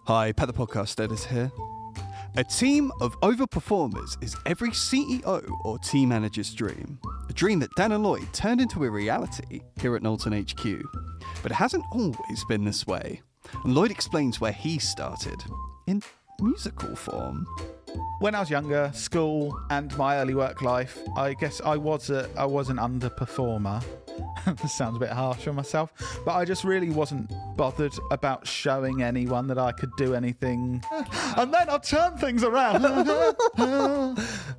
Hi, Pat the Podcast Editor here. A team of overperformers is every CEO or team manager's dream. A dream that Dan and Lloyd turned into a reality here at Knowlton HQ. But it hasn't always been this way. And Lloyd explains where he started, in musical form. When I was younger, school and my early work life, I guess I was an underperformer. This sounds a bit harsh on myself, but I just really wasn't bothered about showing anyone that I could do anything. And then I'll turn things around.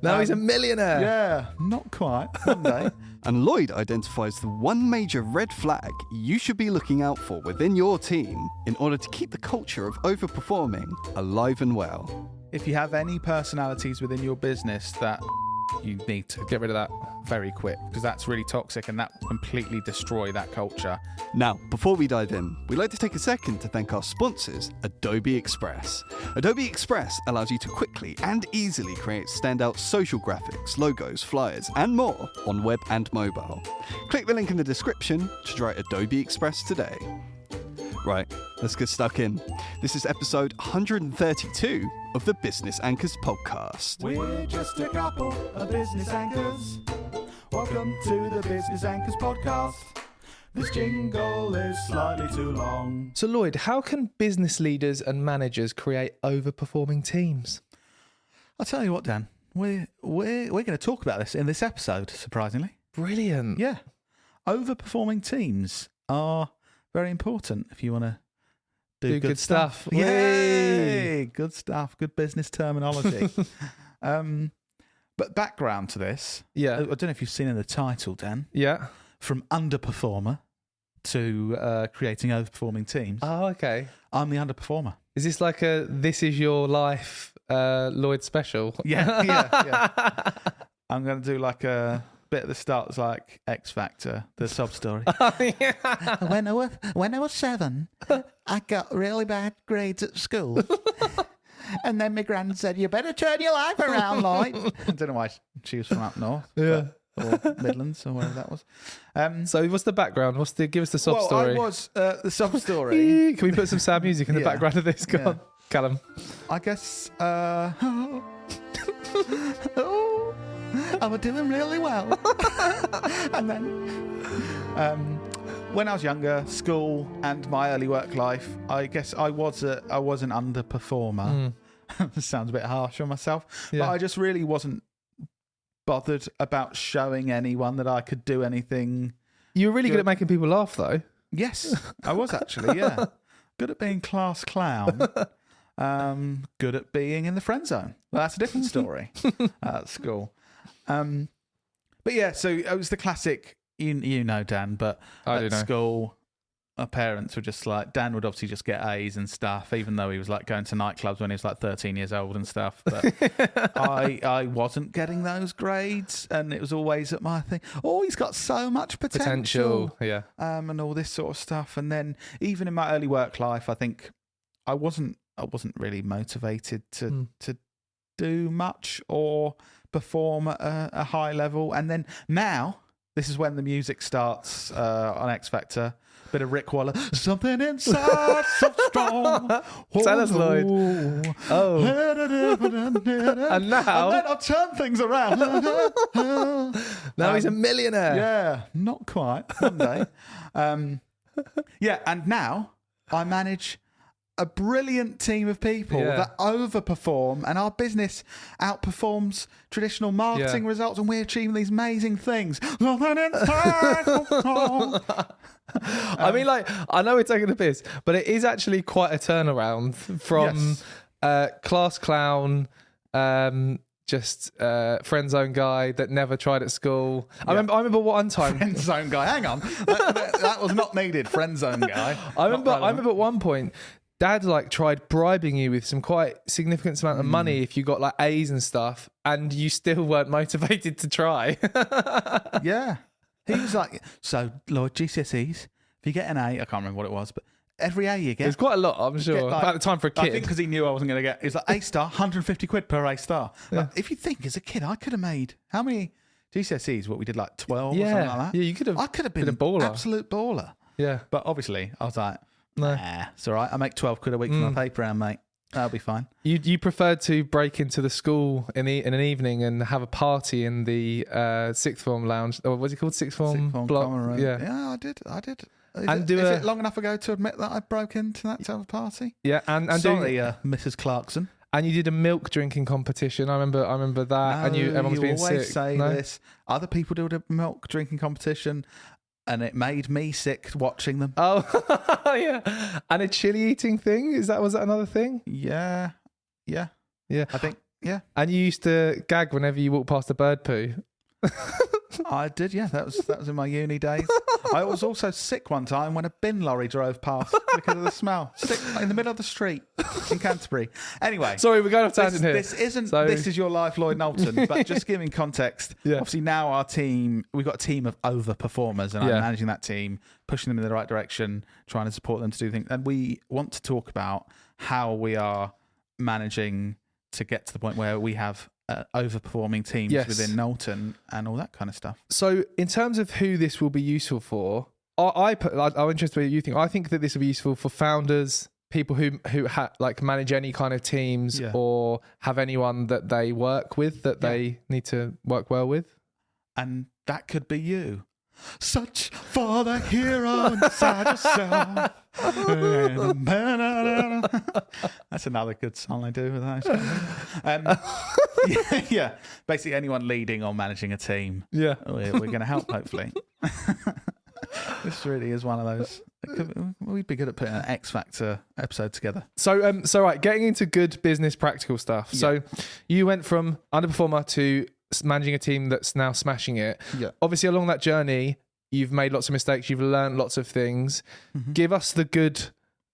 Now he's a millionaire. Yeah, not quite. One day. And Lloyd identifies the one major red flag you should be looking out for within your team in order to keep the culture of overperforming alive and well. If you have any personalities within your business that you need to get rid of that very quick, because that's really toxic and that will completely destroy that culture. Now, before we dive in, we'd like to take a second to thank our sponsors, Adobe Express. Adobe Express allows you to quickly and easily create standout social graphics, logos, flyers, and more on web and mobile. Click the link in the description to try Adobe Express today. Right, let's get stuck in. This is episode 132 of the Business Anchors podcast. We're just a couple of business anchors. Welcome to the Business Anchors podcast. This jingle is slightly too long. So Lloyd, how can business leaders and managers create overperforming teams? I'll tell you what, Dan, we're going to talk about this in this episode, surprisingly. Brilliant. Yeah. Overperforming teams are very important if you want to do good stuff. Yay! Good stuff. Good business terminology. But background to this. Yeah. I don't know if you've seen in the title, Dan. Yeah. From underperformer to creating overperforming teams. Oh, okay. I'm the underperformer. Is this like a This Is Your Life Lloyd special? Yeah. I'm going to do like a bit at the start that's like X Factor, the sob story. When I was 7, I got really bad grades at school. And then my gran said, "You better turn your life around, Lloyd." I don't know why she was from up north. Yeah. Or Midlands or whatever that was. So what's the background? Give us the sob story. I was the sob story. Can we put some sad music in the background of this? Go on, Callum. I guess I was doing really well. And then when I was younger, school and my early work life, I guess I was an underperformer. This sounds a bit harsh on myself, but I just really wasn't bothered about showing anyone that I could do anything. You were really good at making people laugh, though. Yes, I was actually, yeah. Good at being class clown. Good at being in the friend zone. Well, that's a different story at school. But yeah, so it was the classic, you know, Dan, but at school, our parents were just like, Dan would obviously just get A's and stuff, even though he was like going to nightclubs when he was like 13 years old and stuff. But I wasn't getting those grades, and it was always at my thing. Oh, he's got so much potential. Yeah. And all this sort of stuff. And then even in my early work life, I think I wasn't really motivated to do much or perform at a high level. And then now, this is when the music starts on X Factor. Bit of Rick Waller. Something inside so strong. Tell us, Lloyd. Oh. And now I'll turn things around. Now he's a millionaire. Yeah, not quite. One day. And now I manage a brilliant team of people that overperform, and our business outperforms traditional marketing results, and we're achieving these amazing things. I mean, like, I know we're taking the piss, but it is actually quite a turnaround from class clown, just friend zone guy that never tried at school. I remember one time. Friend zone guy. Hang on, that was not needed. Friend zone guy. I remember at one point, Dad like tried bribing you with some quite significant amount of money if you got like A's and stuff, and you still weren't motivated to try. Yeah. He was like, "So, Lloyd, GCSEs, if you get an A," I can't remember what it was, but every A you get. It's quite a lot, I'm sure. Like, at the time for a kid. I think because he knew I wasn't going to get, it's like A star, 150 quid per A star. Like, if you think as a kid, I could have made, how many GCSEs? What we did, like 12 or something like that? Yeah, I could have been a baller. Absolute baller. Yeah. But obviously, I was like, No. Nah, it's all right. I make 12 quid a week for my paper round, mate. That'll be fine. You preferred to break into the school in an evening and have a party in the sixth form lounge, or what's it called, sixth form block? common room. Yeah, I did. Is it long enough ago to admit that I broke into that type of party? Yeah, and sorry, Mrs. Clarkson. And you did a milk drinking competition. I remember that. No, and everyone's being sick. You always say this. Other people did a milk drinking competition, and it made me sick watching them. Oh, yeah. And a chili eating thing? Was that another thing? Yeah. I think, yeah. And you used to gag whenever you walked past a bird poo. I did, yeah. That was in my uni days. I was also sick one time when a bin lorry drove past because of the smell. Sick in the middle of the street in Canterbury. Anyway. Sorry, we're going off tangent here. This is your life, Lloyd Knowlton. But just giving context, obviously now our team, we've got a team of overperformers, and I'm managing that team, pushing them in the right direction, trying to support them to do things. And we want to talk about how we are managing to get to the point where we have overperforming teams within Knowlton and all that kind of stuff. So in terms of who this will be useful for, I'm interested in what you think. I think that this will be useful for founders, people who manage any kind of teams or have anyone that they work with that they need to work well with. And that could be you. Search for the hero inside yourself. That's another good song I do with that. Yeah. Basically, anyone leading or managing a team. Yeah, we're going to help. Hopefully, this really is one of those. We'd be good at putting an X Factor episode together. So right, getting into good business practical stuff. Yeah. So you went from underperformer to managing a team that's now smashing it. Yeah. Obviously, along that journey, you've made lots of mistakes. You've learned lots of things. Mm-hmm. Give us the good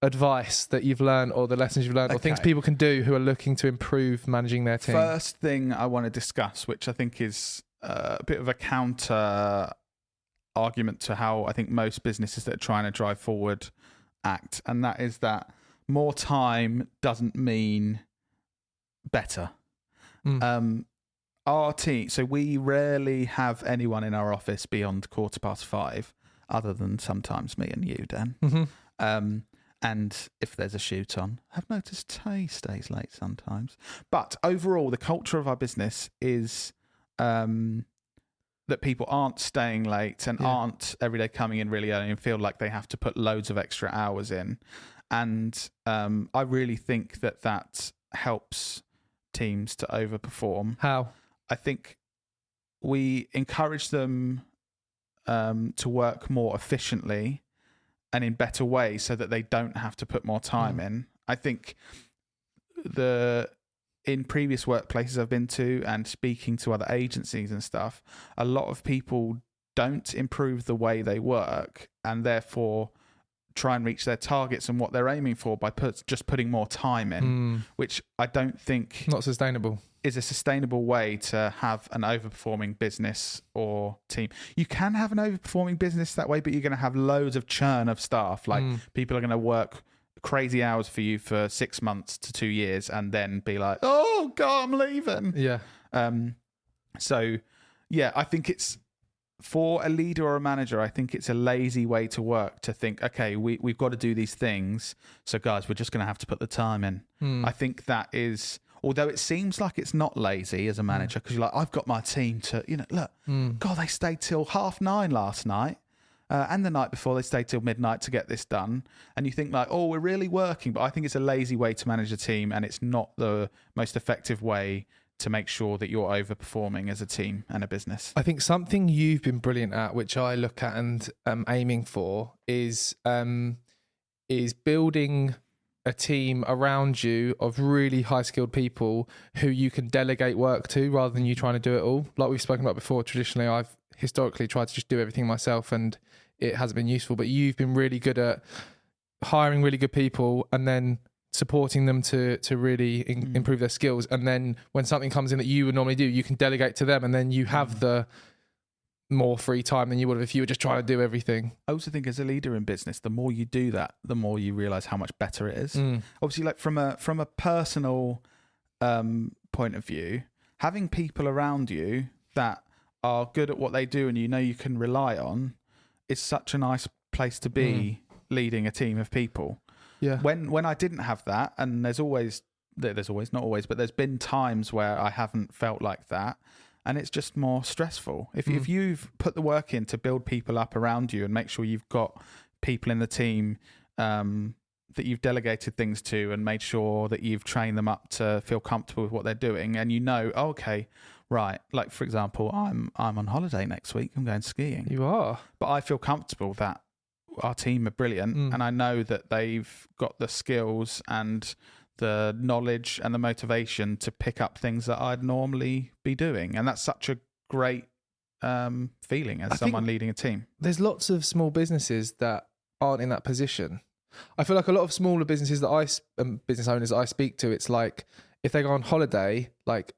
advice that you've learned, or the lessons you've learned, or things people can do who are looking to improve managing their team. First thing I want to discuss, which I think is a bit of a counter argument to how I think most businesses that are trying to drive forward act, and that is that more time doesn't mean better. Our team, so we rarely have anyone in our office beyond 5:15, other than sometimes me and you, Dan. Mm-hmm. And if there's a shoot on, I've noticed Tay stays late sometimes. But overall, the culture of our business is that people aren't staying late and aren't every day coming in really early and feel like they have to put loads of extra hours in. And I really think that helps teams to overperform. How? I think we encourage them to work more efficiently and in better ways so that they don't have to put more time in. I think in previous workplaces I've been to and speaking to other agencies and stuff, a lot of people don't improve the way they work and therefore try and reach their targets and what they're aiming for by just putting more time in, which I don't think not sustainable. Is a sustainable way to have an overperforming business or team. You can have an overperforming business that way, but you're going to have loads of churn of staff. Like people are going to work crazy hours for you for 6 months to 2 years and then be like, oh God, I'm leaving. Yeah. So yeah, I think it's for a leader or a manager, I think it's a lazy way to work to think, okay, we've got to do these things. So guys, we're just going to have to put the time in. I think that is, although it seems like it's not lazy as a manager, because you're like, I've got my team to, look, God, they stayed till 9:30 last night. And the night before, they stayed till midnight to get this done. And you think like, oh, we're really working. But I think it's a lazy way to manage a team. And it's not the most effective way to make sure that you're overperforming as a team and a business. I think something you've been brilliant at, which I look at and aiming for, is building a team around you of really high skilled people who you can delegate work to rather than you trying to do it all. Like we've spoken about before, traditionally I've historically tried to just do everything myself and it hasn't been useful, but you've been really good at hiring really good people and then supporting them to really improve their skills. And then when something comes in that you would normally do, you can delegate to them and then you have the more free time than you would have if you were just trying to do everything. I also think as a leader in business, the more you do that, the more you realize how much better it is. Obviously, like from a personal point of view, having people around you that are good at what they do and you can rely on is such a nice place to be leading a team of people. Yeah. When I didn't have that, and there's not always, but there's been times where I haven't felt like that, and it's just more stressful. If you've put the work in to build people up around you and make sure you've got people in the team that you've delegated things to and made sure that you've trained them up to feel comfortable with what they're doing, and okay, right, like for example, I'm on holiday next week, I'm going skiing. You are. But I feel comfortable that our team are brilliant, and I know that they've got the skills and the knowledge and the motivation to pick up things that I'd normally be doing. And that's such a great feeling as someone leading a team. There's lots of small businesses that aren't in that position. I feel like a lot of smaller businesses that business owners I speak to, it's like if they go on holiday, like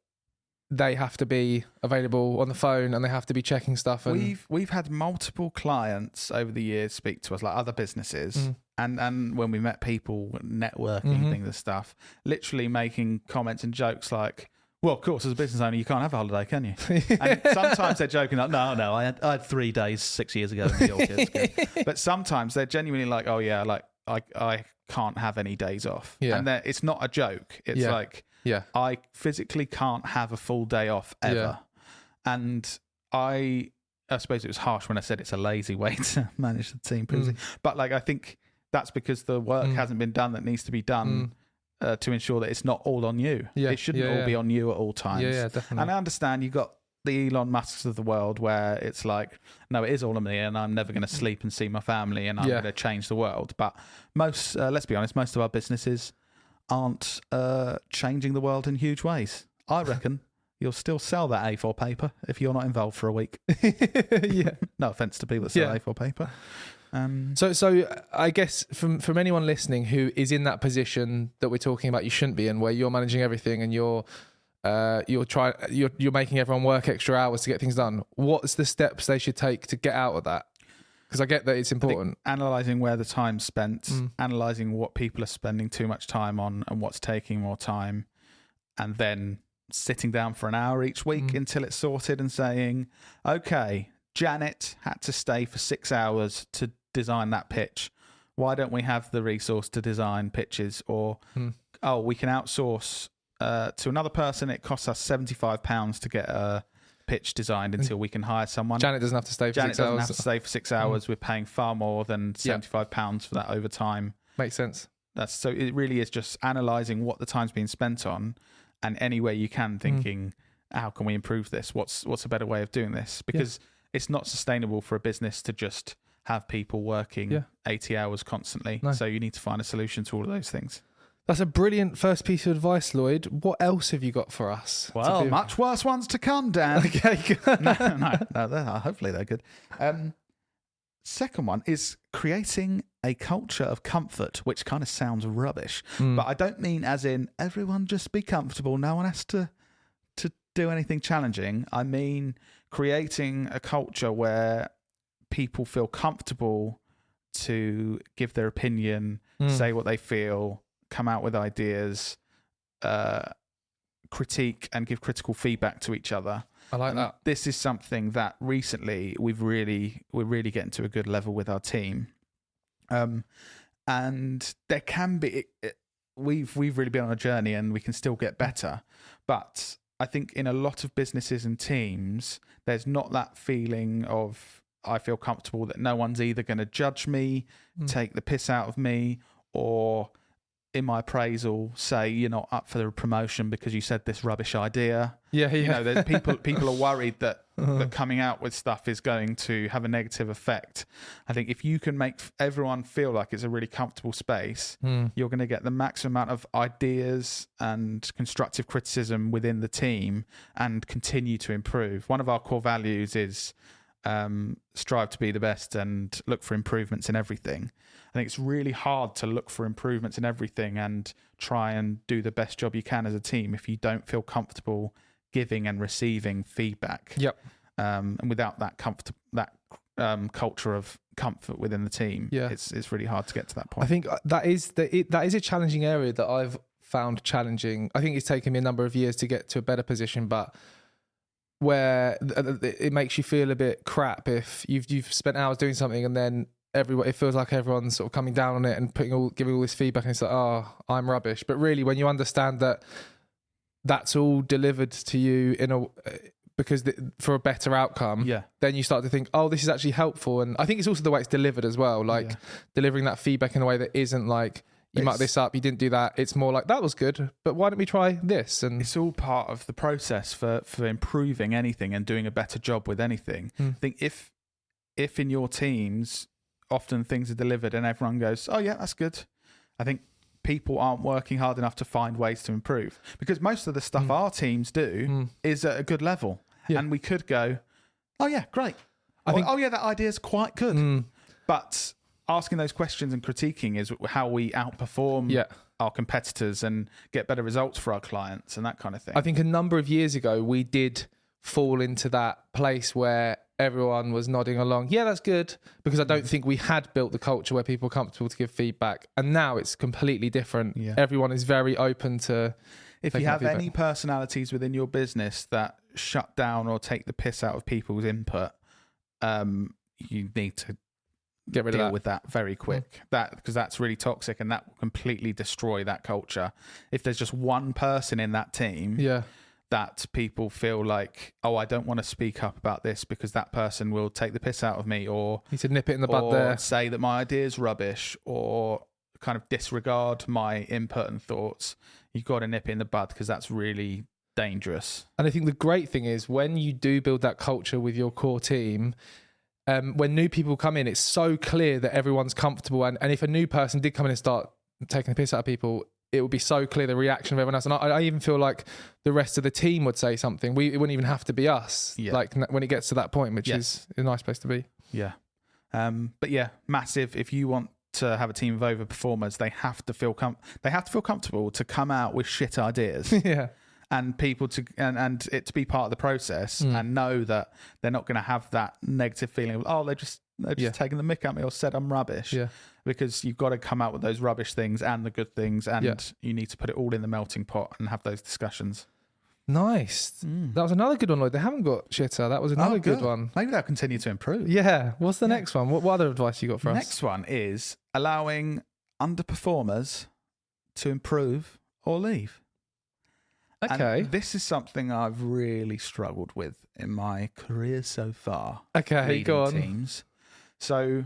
they have to be available on the phone and they have to be checking stuff. And we've had multiple clients over the years speak to us, like other businesses, and when we met people networking things and stuff, literally making comments and jokes like, well, of course, as a business owner, you can't have a holiday, can you? And sometimes they're joking like, no, I had 3 days 6 years ago in Yorkshire. But sometimes they're genuinely like, oh yeah, like I can't have any days off. Yeah. And it's not a joke. It's like, I physically can't have a full day off ever. Yeah. And I suppose it was harsh when I said it's a lazy way to manage the team. But like, I think that's because the work hasn't been done that needs to be done to ensure that it's not all on you. Yeah. It shouldn't all be on you at all times. Yeah, definitely. And I understand you've got the Elon Musks of the world where it's like, no, it is all on me and I'm never going to sleep and see my family and I'm going to change the world. But most, let's be honest, most of our businesses aren't changing the world in huge ways. I reckon you'll still sell that A4 paper if you're not involved for a week. Yeah. No offense to people that sell A4 paper. So I guess from anyone listening who is in that position that we're talking about, you shouldn't be in, where you're managing everything and you're making everyone work extra hours to get things done. What's the steps they should take to get out of that? Because I get that it's important. Analysing where the time's spent, analysing what people are spending too much time on and what's taking more time, and then sitting down for an hour each week until it's sorted and saying, okay, Janet had to stay for 6 hours to design that pitch. Why don't we have the resource to design pitches? Or, we can outsource to another person. It costs us £75 to get a pitch designed until we can hire someone. Janet doesn't have to stay for 6 hours. Janet doesn't have to stay for 6 hours. We're paying far more than £75 for that overtime. Makes sense. So it really is just analysing what the time's been spent on, and any way you can thinking, how can we improve this? What's a better way of doing this? Because it's not sustainable for a business to just have people working 80 hours constantly. No. So you need to find a solution to all of those things. That's a brilliant first piece of advice, Lloyd. What else have you got for us? Well, much worse ones to come, Dan. Okay. no, hopefully they're good. Second one is creating a culture of comfort, which kind of sounds rubbish. But I don't mean as in everyone just be comfortable. No one has to do anything challenging. I mean creating a culture where people feel comfortable to give their opinion, say what they feel, come out with ideas, critique and give critical feedback to each other. I like that. This is something that recently we're really getting to a good level with our team. And there can be, we've really been on a journey and we can still get better. But I think in a lot of businesses and teams, there's not that feeling of, I feel comfortable that no one's either going to judge me, take the piss out of me, or in my appraisal say you're not up for the promotion because you said this rubbish idea. You know, people are worried that coming out with stuff is going to have a negative effect. I think if you can make everyone feel like it's a really comfortable space, you're going to get the maximum amount of ideas and constructive criticism within the team and continue to improve. One of our core values is strive to be the best and look for improvements in everything. I think it's really hard to look for improvements in everything and try and do the best job you can as a team if you don't feel comfortable giving and receiving feedback. And without that culture of comfort within the team, it's really hard to get to that point. I think that is a challenging area that I've found challenging. I think it's taken me a number of years to get to a better position, but where it makes you feel a bit crap if you've spent hours doing something and then it feels like everyone's sort of coming down on it and giving all this feedback, and it's like, oh, I'm rubbish. But really, when you understand that that's all delivered to you for a better outcome, then you start to think, oh, this is actually helpful. And I think it's also the way it's delivered as well, like delivering that feedback in a way that isn't like, you mucked this up, you didn't do that. It's more like, that was good, but why don't we try this? And it's all part of the process for improving anything and doing a better job with anything. I think if in your teams often things are delivered and everyone goes, oh yeah, that's good, I think people aren't working hard enough to find ways to improve, because most of the stuff our teams do is at a good level, and we could go, oh yeah, great, oh yeah, that idea is quite good, but asking those questions and critiquing is how we outperform our competitors and get better results for our clients and that kind of thing. I think a number of years ago we did fall into that place where everyone was nodding along, yeah, that's good, because I don't think we had built the culture where people are comfortable to give feedback. And now it's completely different. Everyone is very open to, if you have any personalities within your business that shut down or take the piss out of people's input, you need to get rid of that. With that very quick, because that's really toxic, and that will completely destroy that culture. If there's just one person in that team that people feel like, oh, I don't want to speak up about this because that person will take the piss out of me, or need to nip it in the bud there, say that my idea is rubbish, or kind of disregard my input and thoughts, you've got to nip it in the bud, because that's really dangerous. And I think the great thing is when you do build that culture with your core team, when new people come in, it's so clear that everyone's comfortable. And if a new person did come in and start taking the piss out of people, it would be so clear the reaction of everyone else. And I even feel like the rest of the team would say something. It wouldn't even have to be us. Like when it gets to that point, which is a nice place to be. Yeah. But yeah, massive. If you want to have a team of overperformers, they have to feel comfortable to come out with shit ideas. And people and it to be part of the process, and know that they're not going to have that negative feeling of, oh, they're just taking the mick at me or said I'm rubbish. Because you've got to come out with those rubbish things and the good things, and you need to put it all in the melting pot and have those discussions. Nice. That was another good one, Lloyd. They haven't got shitter. That was another good one. Maybe they'll continue to improve. Yeah. What's the next one? What other advice you got for us? Next one is allowing underperformers to improve or leave. Okay. And this is something I've really struggled with in my career so far. Okay, go on. Teams. So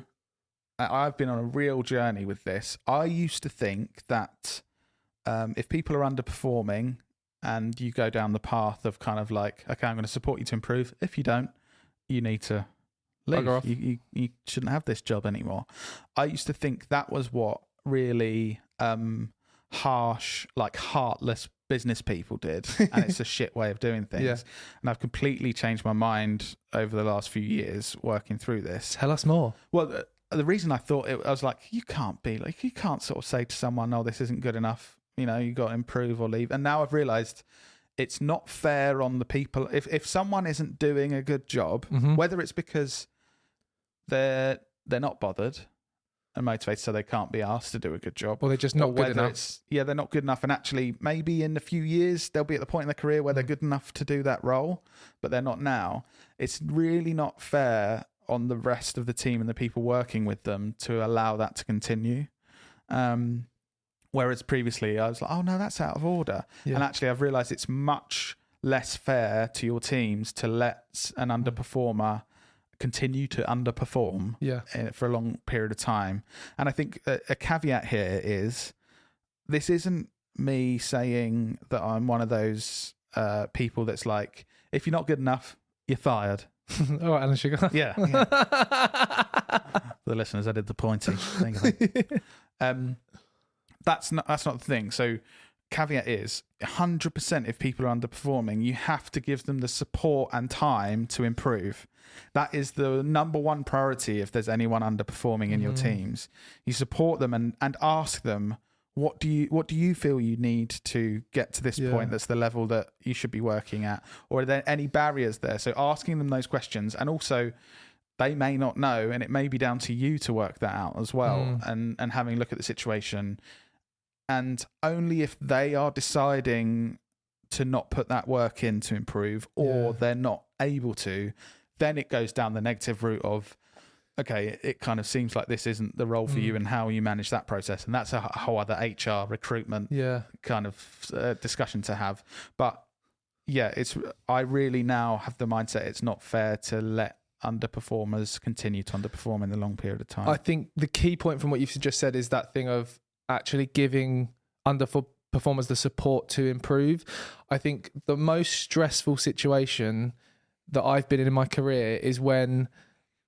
I've been on a real journey with this. I used to think that if people are underperforming and you go down the path of kind of like, okay, I'm going to support you to improve. If you don't, you need to leave. You shouldn't have this job anymore. I used to think that was what really harsh, like heartless business people did, and it's a shit way of doing things. And I've completely changed my mind over the last few years working through this. Tell us more. Well, the reason I thought I was like, you can't sort of say to someone, oh, this isn't good enough, you got to improve or leave. And now I've realized it's not fair on the people. If someone isn't doing a good job, whether it's because they're not bothered and motivated, so they can't be asked to do a good job, or they're just not good enough. They're not good enough, and actually maybe in a few years they'll be at the point in their career where they're good enough to do that role, but they're not now. It's really not fair on the rest of the team and the people working with them to allow that to continue. Whereas previously I was like, oh no, that's out of order. And actually I've realized it's much less fair to your teams to let an underperformer continue to underperform for a long period of time. And I think a caveat here is, this isn't me saying that I'm one of those people that's like, if you're not good enough, you're fired. All right, Alan Sugar. Yeah. For the listeners, I did the pointy. That's not the thing. So caveat is 100% if people are underperforming, you have to give them the support and time to improve. That is the number one priority. If there's anyone underperforming in your teams, you support them and ask them, what do you feel you need to get to this point that's the level that you should be working at? Or are there any barriers there? So asking them those questions, and also they may not know, and it may be down to you to work that out as well, and having a look at the situation. And only if they are deciding to not put that work in to improve, or they're not able to, then it goes down the negative route of, okay, it kind of seems like this isn't the role for you, and how you manage that process. And that's a whole other HR recruitment kind of discussion to have. But yeah, I really now have the mindset it's not fair to let underperformers continue to underperform in a long period of time. I think the key point from what you've just said is that thing of actually giving underperformers the support to improve. I think the most stressful situation that I've been in my career is when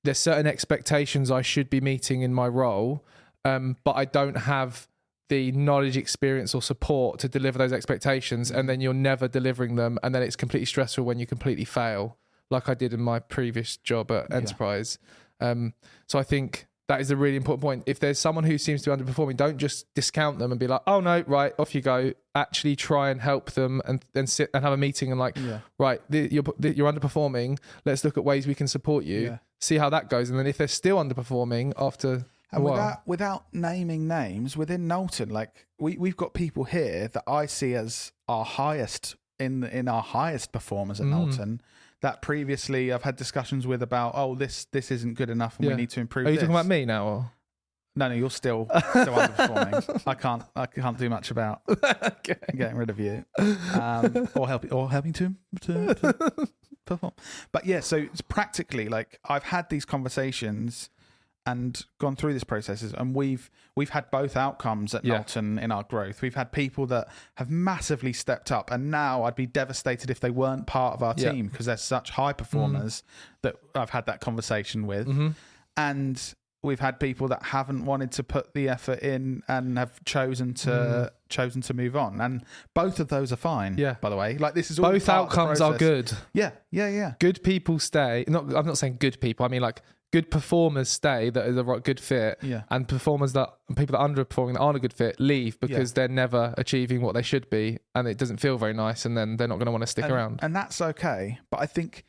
there's certain expectations I should be meeting in my role, but I don't have the knowledge, experience or support to deliver those expectations, and then you're never delivering them, and then it's completely stressful when you completely fail, like I did in my previous job at Enterprise. So I think that is a really important point. If there's someone who seems to be underperforming, don't just discount them and be like, oh no, right, off you go. Actually try and help them, and then sit and have a meeting and right, you're underperforming. Let's look at ways we can support you. See how that goes. And then if they're still underperforming after a while. Without naming names, within Knowlton, like we've got people here that I see as our highest in our highest performers at Knowlton, that previously I've had discussions with about, this isn't good enough and we need to improve. Are you this. talking about me now? Or? No, you're still underperforming. I can't do much about getting rid of you, or helping to perform. But yeah, so it's practically like I've had these conversations and gone through these processes, and we've had both outcomes at Knowlton in our growth. We've had people that have massively stepped up, and now I'd be devastated if they weren't part of our team, because they're such high performers that I've had that conversation with. And we've had people that haven't wanted to put the effort in and have chosen to move on, and both of those are fine. By the way, like this is all both outcomes are good. Good people stay. I'm not saying good people. I mean like good performers stay that are the right good fit, and people that are underperforming that aren't a good fit leave because they're never achieving what they should be, and it doesn't feel very nice, and then they're not going to want to stick around. And that's okay. But I think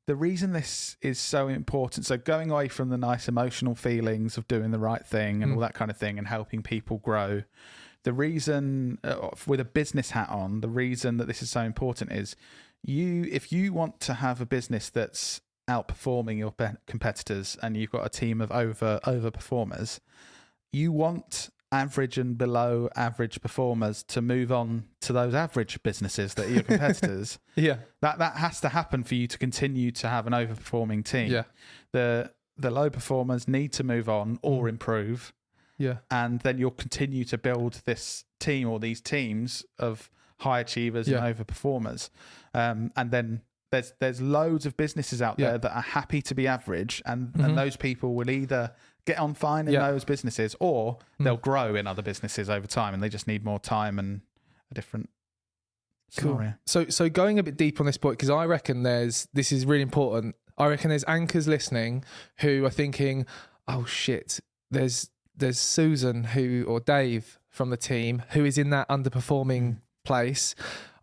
the reason this is so important, so going away from the nice emotional feelings of doing the right thing and all that kind of thing and helping people grow, the reason, with a business hat on, the reason that this is so important is if you want to have a business that's outperforming your competitors and you've got a team of overperformers, you want average and below average performers to move on to those average businesses that are your competitors. That has to happen for you to continue to have an overperforming team. The low performers need to move on or improve, and then you'll continue to build this team or these teams of high achievers and overperformers, and then there's loads of businesses out there that are happy to be average, and those people will either get on fine in those businesses, or they'll grow in other businesses over time, and they just need more time and a different scenario. So going a bit deep on this point, because I reckon this is really important. I reckon there's anchors listening who are thinking, oh shit, there's Susan or Dave from the team who is in that underperforming place.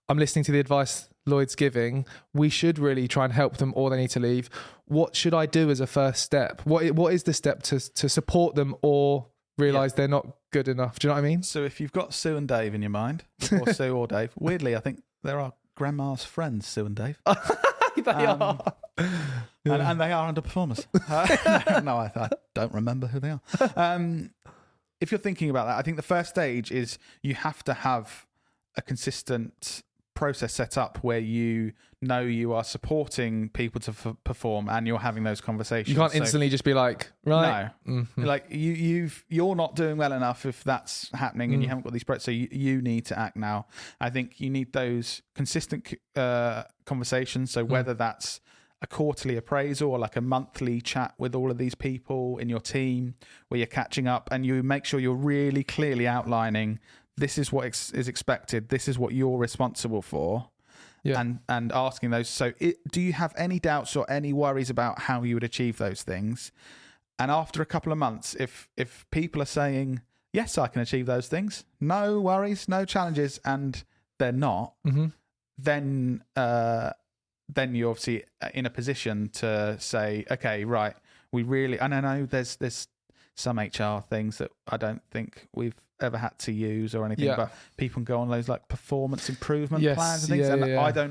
I'm listening to the advice Lloyd's giving. We should really try and help them, or they need to leave. What should I do as a first step? What is the step to support them or realise they're not good enough? Do you know what I mean? So if you've got Sue and Dave in your mind, or Sue or Dave, weirdly, I think there are grandma's friends, Sue and Dave. They are. And they are underperformers. No, I don't remember who they are. If you're thinking about that, I think the first stage is you have to have a consistent process set up where you know you are supporting people to perform, and you're having those conversations. You can't instantly just be like, right, no, like you're not doing well enough if that's happening, and you haven't got these so you need to act now. I think you need those consistent conversations. So whether that's a quarterly appraisal or like a monthly chat with all of these people in your team where you're catching up, and you make sure you're really clearly outlining, this is what is expected, this is what you're responsible for, and asking those. So do you have any doubts or any worries about how you would achieve those things? And after a couple of months, if people are saying, yes, I can achieve those things, no worries, no challenges, and they're not, then you're obviously in a position to say, okay, right, we really, and I know there's some HR things that I don't think we've ever had to use or anything, but people can go on those like performance improvement plans and things.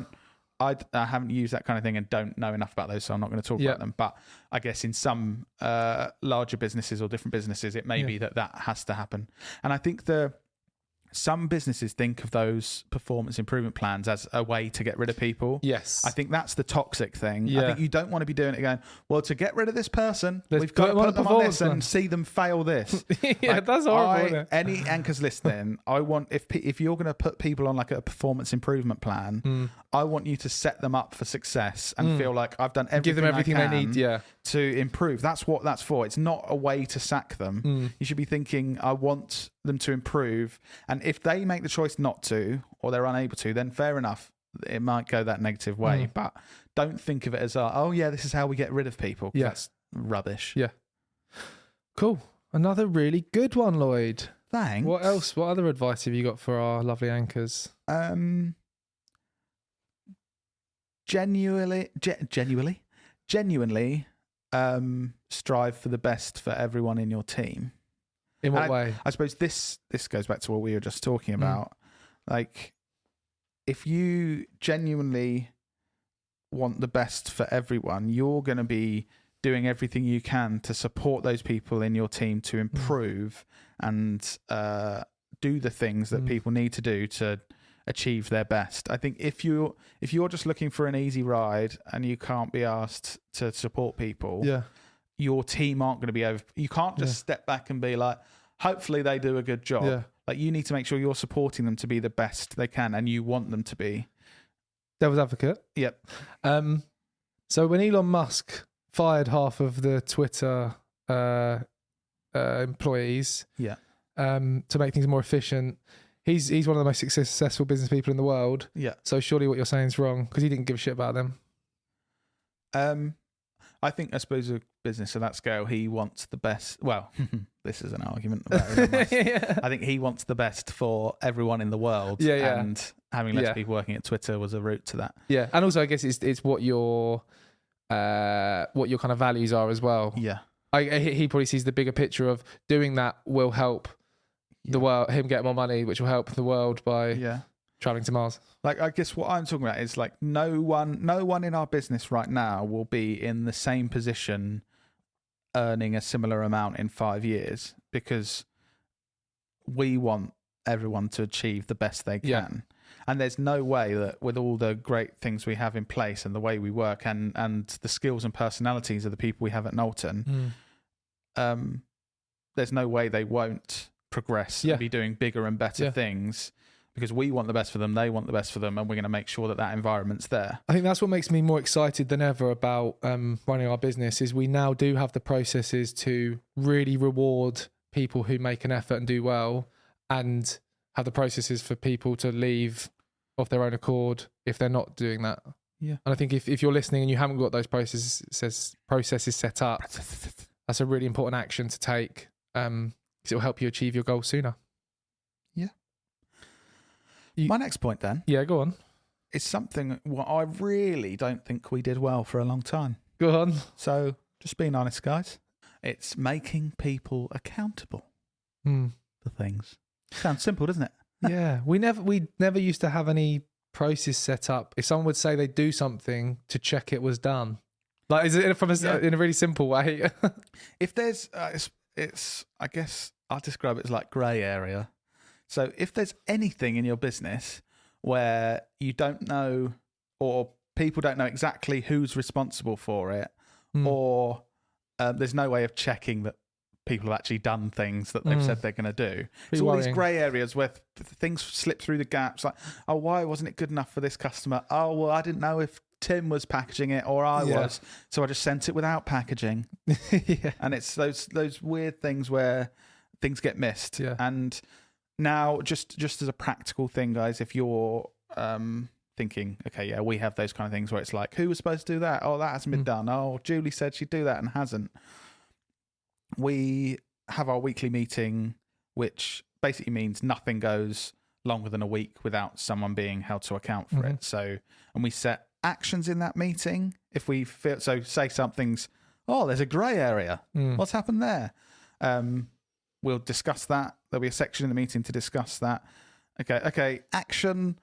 I haven't used that kind of thing and don't know enough about those, so I'm not going to talk about them. But I guess in some larger businesses or different businesses, it may be that has to happen. And I think some businesses think of those performance improvement plans as a way to get rid of people. Yes. I think that's the toxic thing. Yeah. I think you don't want to be doing it going, well, to get rid of this person, we've got to put put them on this and see them fail this. Yeah, that's horrible, isn't it? Any anchors listening, I want, if you're going to put people on like a performance improvement plan, I want you to set them up for success and feel like I've done everything, give them everything I can they need, to improve. That's what that's for. It's not a way to sack them. You should be thinking, I want them to improve, and if they make the choice not to or they're unable to, then fair enough, it might go that negative way. But don't think of it as this is how we get rid of people. That's rubbish. Cool. Another really good one, Lloyd. Thanks. What else? What other advice have you got for our lovely anchors? Genuinely strive for the best for everyone in your team. In what way? I suppose this goes back to what we were just talking about. Like, if you genuinely want the best for everyone, you're going to be doing everything you can to support those people in your team to improve and do the things that people need to do to achieve their best. I think if you're just looking for an easy ride and you can't be asked to support people, your team aren't going to be over. You can't just step back and be like, hopefully they do a good job. Like, you need to make sure you're supporting them to be the best they can, and you want them to be. Devil's advocate. Yep. So when Elon Musk fired half of the Twitter employees, to make things more efficient, he's one of the most successful business people in the world. Yeah. So surely what you're saying is wrong, because he didn't give a shit about them. I suppose a business of that scale, he wants the best. Well, this is an argument about Elon Musk. I think he wants the best for everyone in the world. And having less people working at Twitter was a route to that. Yeah. And also, I guess it's what your kind of values are as well. Yeah. He probably sees the bigger picture of doing that will help the world, him get more money, which will help the world by traveling to Mars. Like, I guess what I'm talking about is, like, no one in our business right now will be in the same position earning a similar amount in 5 years, because we want everyone to achieve the best they can. And there's no way that with all the great things we have in place and the way we work and the skills and personalities of the people we have at Knowlton, there's no way they won't progress and be doing bigger and better things, because we want the best for them, they want the best for them, and we're going to make sure that environment's there. I think that's what makes me more excited than ever about running our business, is we now do have the processes to really reward people who make an effort and do well, and have the processes for people to leave of their own accord if they're not doing that. Yeah. And I think if you're listening and you haven't got those processes set up, that's a really important action to take, because it will help you achieve your goal sooner. My next point then. Yeah, go on. Is something what I really don't think we did well for a long time. Go on. So, just being honest, guys. It's making people accountable for things. Sounds simple, doesn't it? Yeah. We never used to have any process set up. If someone would say they do something, to check it was done. Like, is it in a really simple way? If there's, it's I guess I'll describe it as like grey area. So if there's anything in your business where you don't know, or people don't know exactly who's responsible for it, or there's no way of checking that people have actually done things that they've said they're going to do. It's all these grey areas where things slip through the gaps. Like, oh, why wasn't it good enough for this customer? Oh, well, I didn't know if Tim was packaging it or I was, so I just sent it without packaging. And it's those weird things where things get missed. Yeah. And now, just as a practical thing, guys, if you're thinking, okay, we have those kind of things where it's like, who was supposed to do that? Oh, that hasn't been done. Oh, Julie said she'd do that and hasn't. We have our weekly meeting, which basically means nothing goes longer than a week without someone being held to account for it. So, and we set actions in that meeting. If we feel, so say something's, there's a grey area. What's happened there? We'll discuss that. There'll be a section in the meeting to discuss that. Okay. Action.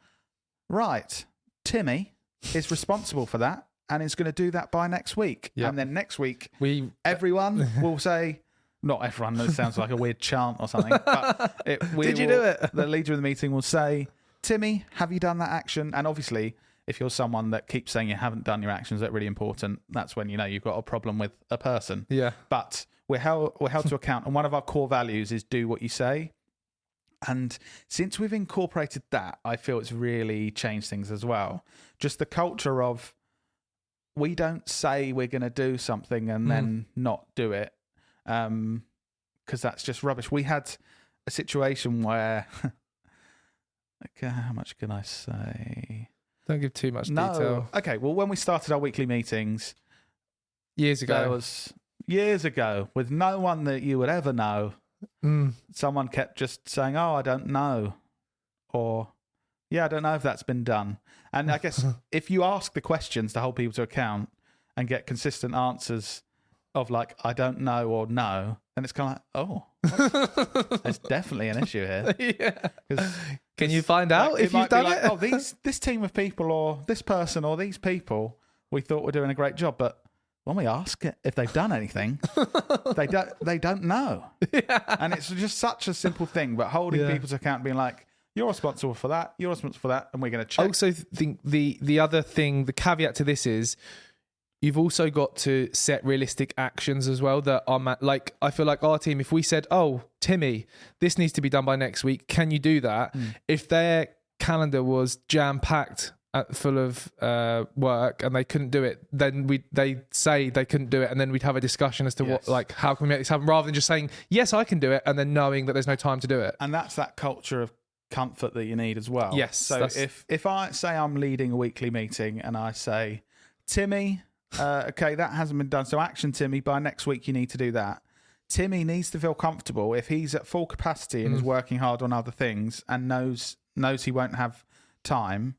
Right. Timmy, is responsible for that and is going to do that by next week. Yep. And then next week, We everyone will say, not everyone, that sounds like a weird chant or something, but Did you do it? The leader of the meeting will say, Timmy, have you done that action? And obviously, if you're someone that keeps saying you haven't done your actions that are really important, that's when you know you've got a problem with a person. yeah. But we're held to account, and one of our core values is do what you say. And since we've incorporated that, I feel it's really changed things as well. Just the culture of we don't say we're going to do something and then not do it, because that's just rubbish. We had a situation where, how much can I say? Don't give too much No. detail. Okay, well, when we started our weekly meetings, Years ago. there was years ago, with no one that you would ever know, someone kept just saying, "Oh, I don't know," or "Yeah, I don't know if that's been done." And I guess if you ask the questions to hold people to account and get consistent answers of like "I don't know" or "No," then it's kind of like, "Oh, there's definitely an issue here." Yeah. Can you find out if you've done it? Oh, this team of people or this person or these people, we thought were doing a great job, but when we ask if they've done anything, they don't know. Yeah. And it's just such a simple thing, but holding people to account, being like, you're responsible for that, you're responsible for that, and we're going to check. I also think the other thing, the caveat to this is you've also got to set realistic actions as well that are like, I feel like our team, if we said, oh, Timmy, this needs to be done by next week, can you do that? If their calendar was jam-packed full of work and they couldn't do it, then they say they couldn't do it, and then we'd have a discussion as to what, like, how can we make this happen, rather than just saying yes, I can do it, and then knowing that there's no time to do it. And that's that culture of comfort that you need as well. Yes. So if I say I'm leading a weekly meeting and I say, Timmy, okay, that hasn't been done, so action, Timmy, by next week you need to do that. Timmy needs to feel comfortable if he's at full capacity and is working hard on other things and knows he won't have time,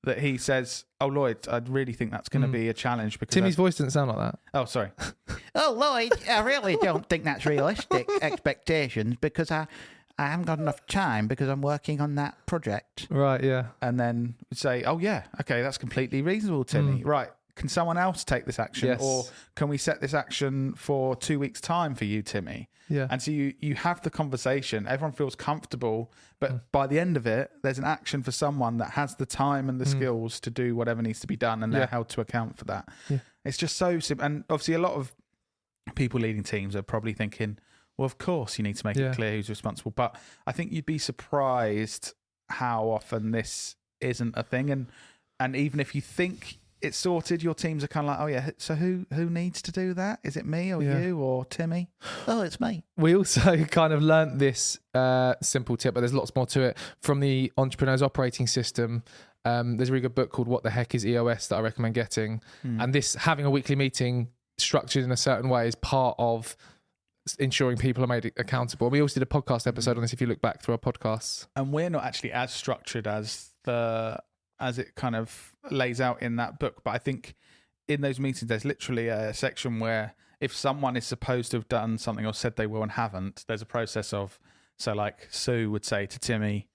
that he says, oh, Lloyd, I really think that's going to be a challenge because Timmy's voice didn't sound like that. Oh, sorry. Oh, Lloyd, I really don't think that's realistic expectations because I haven't got enough time because I'm working on that project. Right, yeah. And then say, oh, yeah, okay, that's completely reasonable, Timmy. Right. Can someone else take this action? Yes. Or can we set this action for 2 weeks' time for you, Timmy? Yeah. And so you have the conversation. Everyone feels comfortable. But by the end of it, there's an action for someone that has the time and the skills to do whatever needs to be done. And they're held to account for that. Yeah. It's just so simple. And obviously, a lot of people leading teams are probably thinking, well, of course, you need to make it clear who's responsible. But I think you'd be surprised how often this isn't a thing. And even if you think it's sorted, your teams are kind of like, oh yeah, so who needs to do that? Is it me or you or Timmy? Oh, it's me. We also kind of learnt this simple tip, but there's lots more to it, from the Entrepreneur's Operating System. There's a really good book called What the Heck is EOS that I recommend getting. And this, having a weekly meeting structured in a certain way, is part of ensuring people are made accountable. We also did a podcast episode on this if you look back through our podcasts. And we're not actually as structured as it kind of lays out in that book. But I think in those meetings, there's literally a section where if someone is supposed to have done something or said they will and haven't, there's a process of, so like Sue would say to Timmy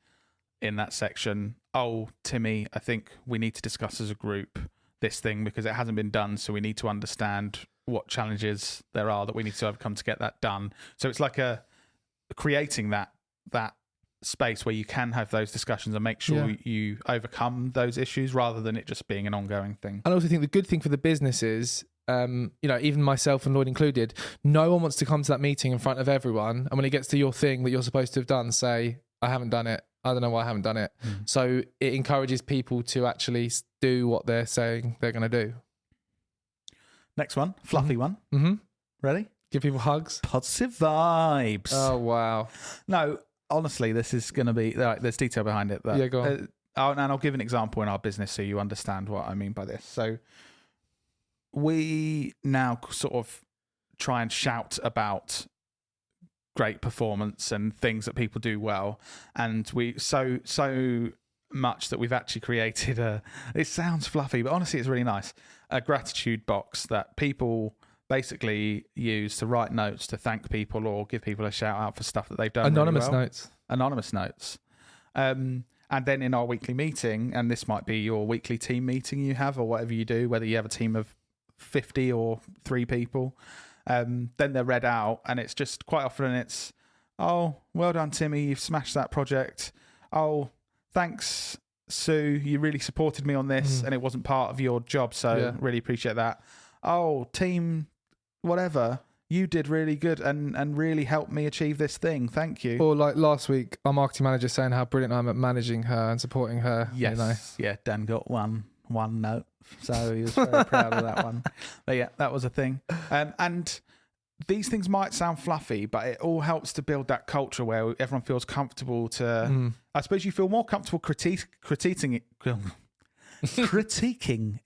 in that section, oh, Timmy, I think we need to discuss as a group this thing because it hasn't been done. So we need to understand what challenges there are that we need to overcome to get that done. So it's like creating that space where you can have those discussions and make sure you overcome those issues rather than it just being an ongoing thing. And I also think the good thing for the business is, even myself and Lloyd included, no one wants to come to that meeting in front of everyone. And when it gets to your thing that you're supposed to have done, say, I haven't done it. I don't know why I haven't done it. So it encourages people to actually do what they're saying they're going to do. Next one, fluffy one. Ready? Give people hugs. Positive vibes. Oh, wow. No, honestly, this is going to be, there's detail behind it. Yeah, go on. And I'll give an example in our business so you understand what I mean by this. So we now sort of try and shout about great performance and things that people do well. And we so much that we've actually created it sounds fluffy, but honestly, it's really nice, a gratitude box that people basically use to write notes to thank people or give people a shout out for stuff that they've done. Anonymous really well. notes. Anonymous notes. And And then in our weekly meeting, and this might be your weekly team meeting you have or whatever you do, whether you have a team of 50 or 3 people, then they're read out, and it's just quite often it's, oh, well done, Timmy, you've smashed that project. Oh, thanks, Sue, you really supported me on this and it wasn't part of your job, so really appreciate that. Oh, team whatever, you did really good and really helped me achieve this thing. Thank you. Or like last week, our marketing manager saying how brilliant I am at managing her and supporting her. Yes. You know. Yeah, Dan got one note, so he was very proud of that one. But yeah, that was a thing. And these things might sound fluffy, but it all helps to build that culture where everyone feels comfortable to... I suppose you feel more comfortable critiquing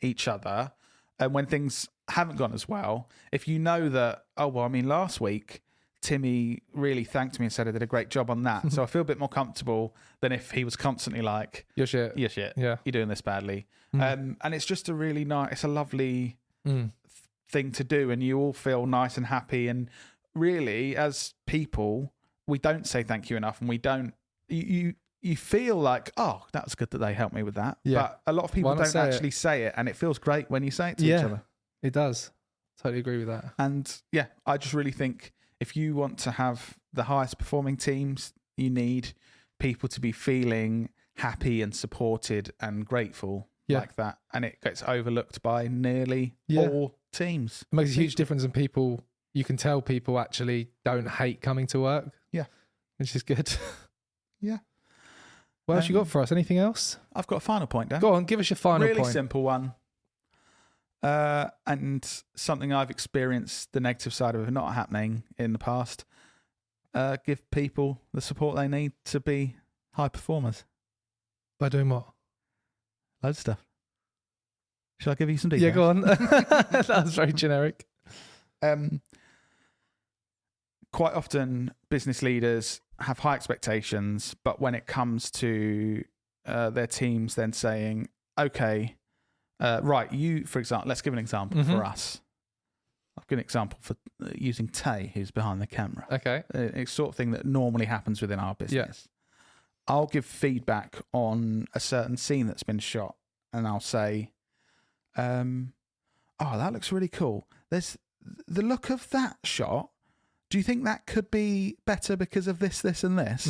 each other, and when things haven't gone as well, if you know that, oh, well, I mean, last week, Timmy really thanked me and said I did a great job on that. So I feel a bit more comfortable than if he was constantly like, You're shit. You're shit. Yeah. You're doing this badly. And it's just a really nice, it's a lovely thing to do. And you all feel nice and happy. And really, as people, we don't say thank you enough. And we don't, you feel like, oh, that was good that they helped me with that. Yeah. But a lot of people don't actually say it. And it feels great when you say it to each other. It does. Totally agree with that. And yeah, I just really think if you want to have the highest performing teams, you need people to be feeling happy and supported and grateful like that. And it gets overlooked by nearly all teams. It makes a huge difference in people. You can tell people actually don't hate coming to work. Yeah. Which is good. Yeah. What else you got for us? Anything else? I've got a final point, Dan. Go on, give us your final point. Really simple one. And something I've experienced the negative side of it not happening in the past. Give people the support they need to be high performers. By doing what? Loads of stuff. Shall I give you some details? Yeah, go on. That was very generic. Quite often business leaders have high expectations, but when it comes to their teams then saying, okay, right, you, for example, let's give an example for us. I'll give an example for using Tay, who's behind the camera. Okay. It's sort of thing that normally happens within our business. I'll give feedback on a certain scene that's been shot, and I'll say, oh, that looks really cool. There's the look of that shot. Do you think that could be better because of this, this, and this?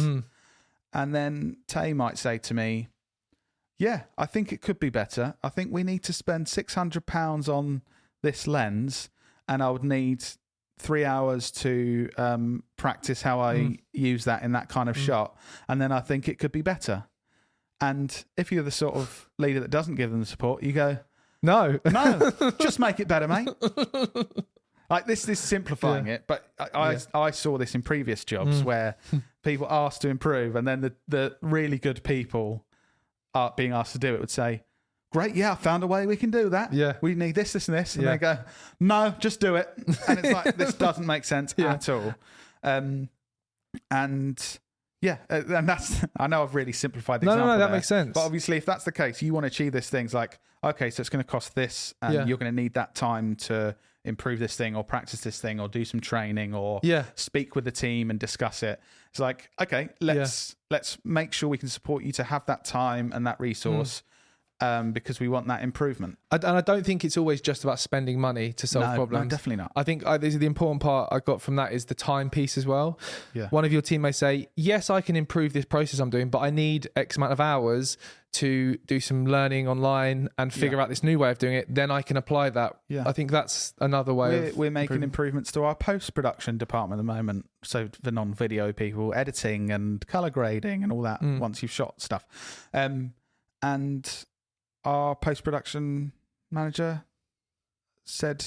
And then Tay might say to me, yeah, I think it could be better. I think we need to spend £600 on this lens, and I would need 3 hours to practice how I use that in that kind of shot. And then I think it could be better. And if you're the sort of leader that doesn't give them the support, you go, no, just make it better, mate. Like this is simplifying it, but I saw this in previous jobs where people asked to improve, and then the really good people are being asked to do it would say, great, yeah, I found a way we can do that. Yeah. We need this, this, and this. And they go, no, just do it. And it's like, this doesn't make sense at all. And that's, I know I've really simplified the example. No, that there, makes sense. But obviously, if that's the case, you want to achieve this thing. It's like, okay, so it's going to cost this, and you're going to need that time to improve this thing or practice this thing or do some training or speak with the team and discuss it. It's like, okay, let's make sure we can support you to have that time and that resource because we want that improvement. And I don't think it's always just about spending money to solve problems. No, definitely not. I think this is the important part I got from that is the time piece as well. Yeah. One of your team may say, yes, I can improve this process I'm doing, but I need X amount of hours to do some learning online and figure out this new way of doing it. Then I can apply that. Yeah. I think that's another way we're making improvements to our post-production department at the moment. So the non-video people, editing and color grading and all that once you've shot stuff. And our post-production manager said,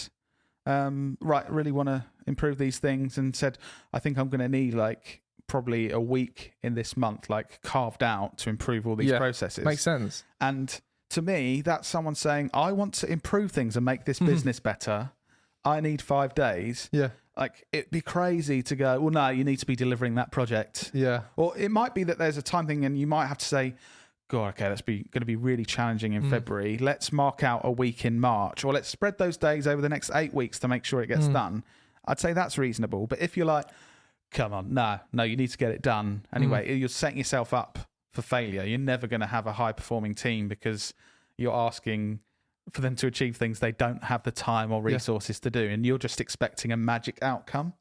right, I really want to improve these things, and said, I think I'm going to need probably a week in this month, carved out to improve all these processes. Makes sense. And to me, that's someone saying, I want to improve things and make this business better. I need 5 days. Yeah. It'd be crazy to go, well, no, you need to be delivering that project. Yeah. Or it might be that there's a time thing and you might have to say, God, okay, that's going to be really challenging in February. Let's mark out a week in March, or let's spread those days over the next 8 weeks to make sure it gets done. I'd say that's reasonable. But if you're like, come on, no, you need to get it done. Anyway, you're setting yourself up for failure. You're never going to have a high performing team because you're asking for them to achieve things they don't have the time or resources to do, and you're just expecting a magic outcome,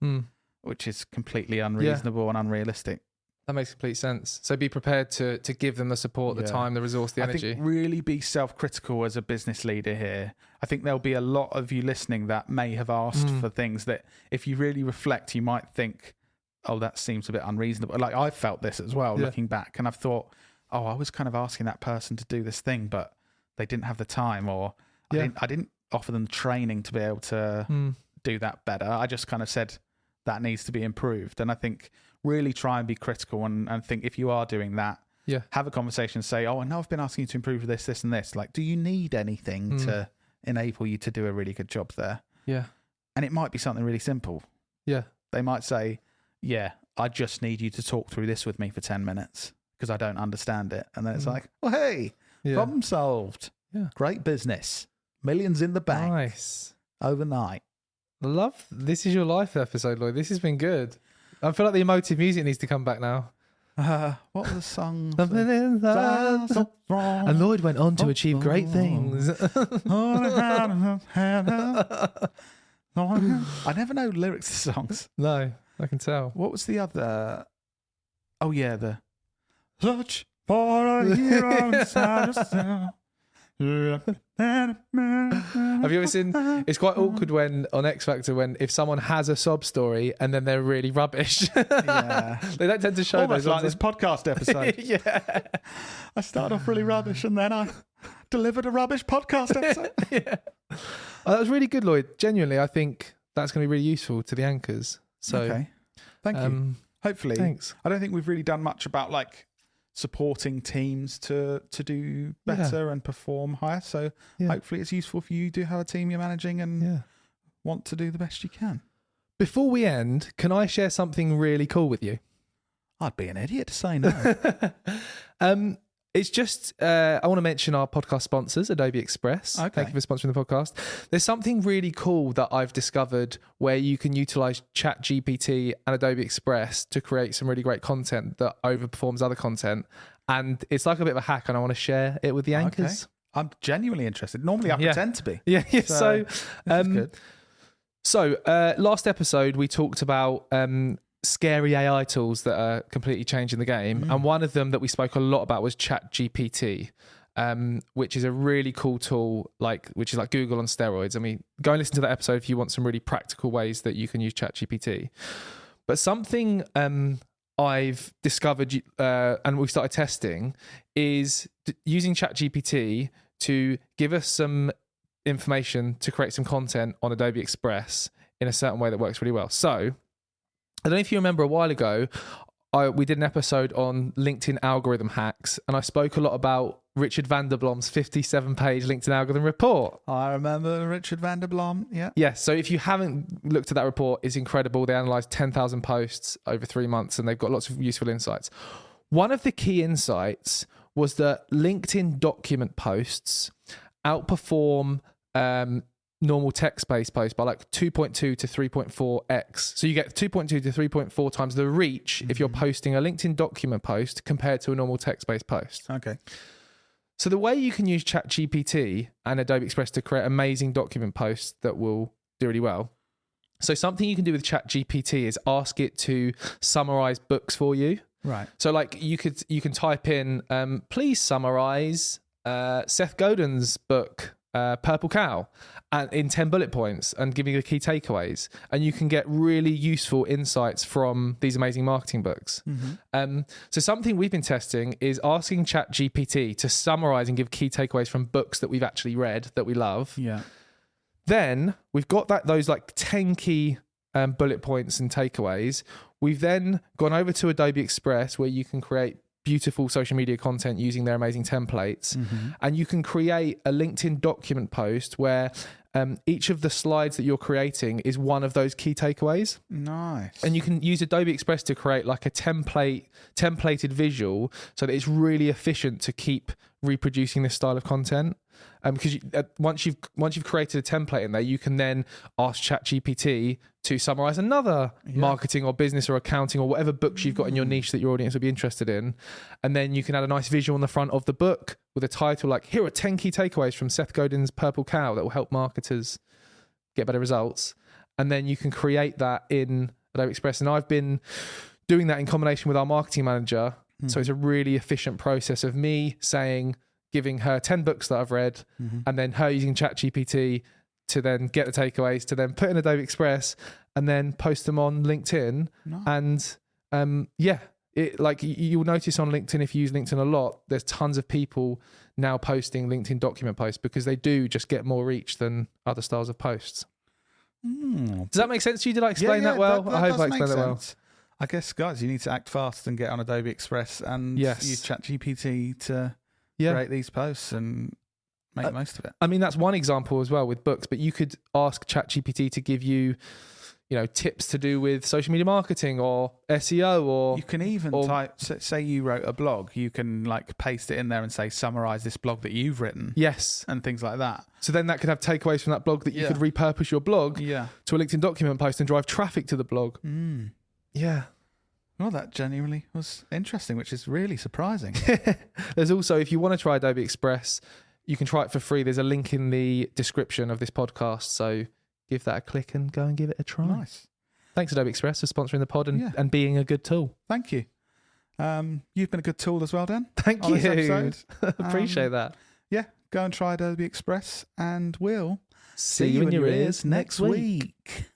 which is completely unreasonable and unrealistic. That makes complete sense. So be prepared to give them the support, the time, the resource, the energy. I think really be self-critical as a business leader here. I think there'll be a lot of you listening that may have asked for things that if you really reflect, you might think, oh, that seems a bit unreasonable. Like I've felt this as well, looking back, and I've thought, oh, I was kind of asking that person to do this thing, but they didn't have the time, or I didn't offer them training to be able to do that better. I just kind of said that needs to be improved. And I think really try and be critical and think if you are doing that, have a conversation, say, oh, I know I've been asking you to improve this, this and this. Like, do you need anything to enable you to do a really good job there? Yeah. And it might be something really simple. Yeah. They might say, yeah, I just need you to talk through this with me for 10 minutes because I don't understand it. And then it's like, well, hey, problem solved. Yeah. Great business. Millions in the bank. Nice. Overnight. Love. This is your life episode, Lloyd. This has been good. I feel like the emotive music needs to come back now. What were the songs? And Lloyd went on to achieve great things. I never know lyrics to songs. No, I can tell. What was the other? Oh yeah, the search for a hero inside yourself. Have you ever seen? It's quite awkward when on X Factor if someone has a sob story and then they're really rubbish. Yeah, they don't tend to show almost those like this podcast episode. Yeah, I started off really rubbish and then I delivered a rubbish podcast episode. Yeah, that was really good, Lloyd. Genuinely, I think that's going to be really useful to the anchors. So, okay, thank you. Hopefully, thanks. I don't think we've really done much about like supporting teams to do better and perform higher. So hopefully it's useful for you to have a team you're managing and want to do the best you can. Before we end, can I share something really cool with you? I'd be an idiot to say no. It's just, I want to mention our podcast sponsors, Adobe Express. Okay. Thank you for sponsoring the podcast. There's something really cool that I've discovered where you can utilize ChatGPT and Adobe Express to create some really great content that overperforms other content. And it's like a bit of a hack, and I want to share it with the anchors. Okay. I'm genuinely interested. Normally I pretend to be. Yeah. So this is good. So last episode, we talked about scary AI tools that are completely changing the game. And one of them that we spoke a lot about was ChatGPT, which is a really cool tool, which is like Google on steroids. I mean, go and listen to that episode if you want some really practical ways that you can use ChatGPT. But something I've discovered and we've started testing is using ChatGPT to give us some information to create some content on Adobe Express in a certain way that works really well. So I don't know if you remember a while ago, we did an episode on LinkedIn algorithm hacks, and I spoke a lot about Richard van der Blom's 57-page LinkedIn algorithm report. I remember Richard van der Blom, yeah. Yes, so if you haven't looked at that report, it's incredible. They analysed 10,000 posts over 3 months, and they've got lots of useful insights. One of the key insights was that LinkedIn document posts outperform normal text-based posts by like 2.2 to 3.4x. So you get 2.2 to 3.4 times the reach if you're posting a LinkedIn document post compared to a normal text-based post. Okay. So the way you can use ChatGPT and Adobe Express to create amazing document posts that will do really well. So something you can do with ChatGPT is ask it to summarize books for you. Right. So like you can type in, please summarize Seth Godin's book, Purple Cow, and in 10 bullet points, and give you the key takeaways, and you can get really useful insights from these amazing marketing books. So something we've been testing is asking ChatGPT to summarize and give key takeaways from books that we've actually read that we love. Yeah. Then we've got those like 10 key bullet points and takeaways. We've then gone over to Adobe Express, where you can create beautiful social media content using their amazing templates. And you can create a LinkedIn document post where each of the slides that you're creating is one of those key takeaways. Nice. And you can use Adobe Express to create like a templated visual so that it's really efficient to keep reproducing this style of content. Because once you've created a template in there, you can then ask ChatGPT to summarize another marketing or business or accounting or whatever books you've got in your niche that your audience would be interested in. And then you can add a nice visual on the front of the book with a title like, here are 10 key takeaways from Seth Godin's Purple Cow that will help marketers get better results. And then you can create that in Adobe Express. And I've been doing that in combination with our marketing manager. So it's a really efficient process of me giving her 10 books that I've read, and then her using ChatGPT to then get the takeaways, to then put in Adobe Express and then post them on LinkedIn. Nice. And you'll notice on LinkedIn, if you use LinkedIn a lot, there's tons of people now posting LinkedIn document posts because they do just get more reach than other styles of posts. Does that make sense to you? Did I explain that well? I hope I explained that well. I guess, guys, you need to act fast and get on Adobe Express and use ChatGPT to create these posts and make the most of it. I mean, that's one example as well with books, but you could ask ChatGPT to give you, tips to do with social media marketing or SEO, or you can even type, say you wrote a blog, you can like paste it in there and say, summarize this blog that you've written. Yes. And things like that. So then that could have takeaways from that blog that you could repurpose your blog to a LinkedIn document post and drive traffic to the blog. Yeah. Well, that genuinely was interesting, which is really surprising. There's also, if you want to try Adobe Express, you can try it for free. There's a link in the description of this podcast. So give that a click and go and give it a try. Nice. Thanks, Adobe Express, for sponsoring the pod and being a good tool. Thank you. You've been a good tool as well, Dan. Thank you. Appreciate that. Yeah, go and try Adobe Express and we'll see you in your ears next week.